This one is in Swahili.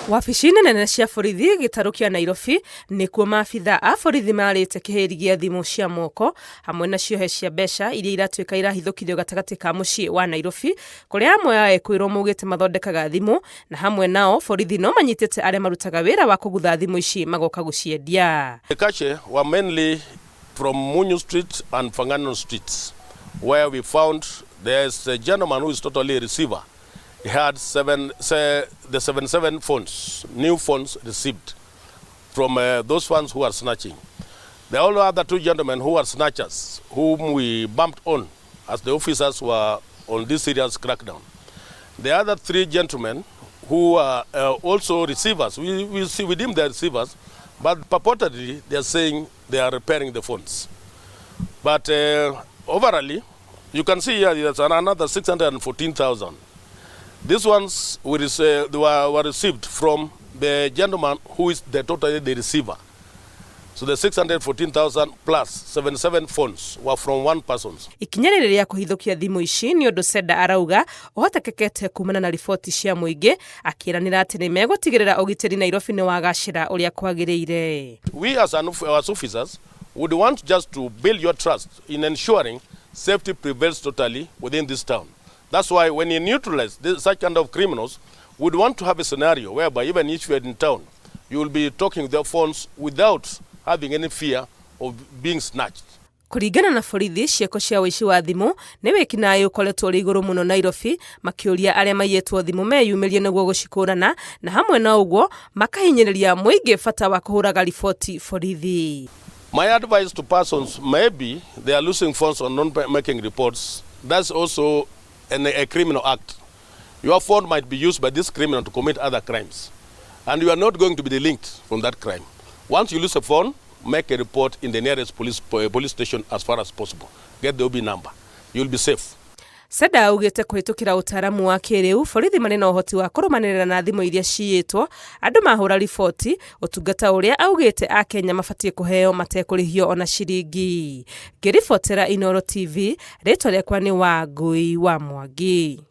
Wabici-inĩ nene cia borithi gĩtarũ kĩa Nairobi nĩkuo maabitha a borithi marĩte kĩhĩri gĩa thimũ cia moko hamwe na ciohe cia mbeca iria iratuĩka irahithũkithio gatagatĩ ka mũciĩ wa Nairobi, kũrĩa amwe a Ekũĩrwo maugĩte mathondekaga thimũ na hamwe nao borithi no manyitĩte arĩa marutaga wĩra wa kũgutha thimũ ici magoka gũciendia. The cache were mainly from Munyu Street and Fangano Streets, where we found there's a gentleman who is totally a receiver. He had 77 phones, new phones received from those ones who are snatching. The only other two gentlemen who are snatchers, whom we bumped on as the officers were on this serious crackdown. The other three gentlemen who are also receivers, we deem they are receivers, but purportedly they are saying they are repairing the phones. But overall, you can see here there's another 614,000. These ones were received from the gentleman who is totally the receiver. So the 614,000 plus 77 phones were from one person. Ikinya rĩrĩa kũhithũkia thimũ ici nĩ ũndũ Seda arauga ũhotekekete kumana na riboti cia mũingĩ, akĩranĩra atĩ nĩ megũtigĩrĩra ũgitĩri Nairobi nĩ wagacĩra ũrĩa kwagĩrĩire. We as officers would want just to build your trust in ensuring safety prevails totally within this town. That's why when you neutralize such kind of criminals, we'd want to have a scenario whereby even if you are in town, you will be talking their phones without having any fear of being snatched. Kũringana na borithi, cieko cia ũici wa thimũ nĩ wĩkinaĩ ũkoretwo ũrĩ igũrũ mũno Nairobi, makĩũria arĩa maiyĩtwo thimũ meyumĩrie nĩguo gũcikũrana, na hamwe na ũguo makahinyĩrĩria mũingĩ bata wa kũhũraga riboti borithi. My advice to persons, maybe they are losing phones on not making reports. That's also a criminal act. Your phone might be used by this criminal to commit other crimes, and you are not going to be delinked from that crime. Once you lose a phone, make a report in the nearest police station as far as possible. Get the OB number. You'll be safe. Seda augĩte kũhĩtũkĩra ũtaaramu wa kĩrĩu, borithi marĩ na ũhoti wa kũrũmanĩrĩra na thimũ iria ciyĩtwo, andũ mahũra riboti, ũtungata ũrĩa augĩte a Kenya mabatie kũheo matekũrĩhio ona ciringi. Ngĩribotera Inooro TV, rĩtwa rĩakwa nĩ Wangũi wa Mwangi.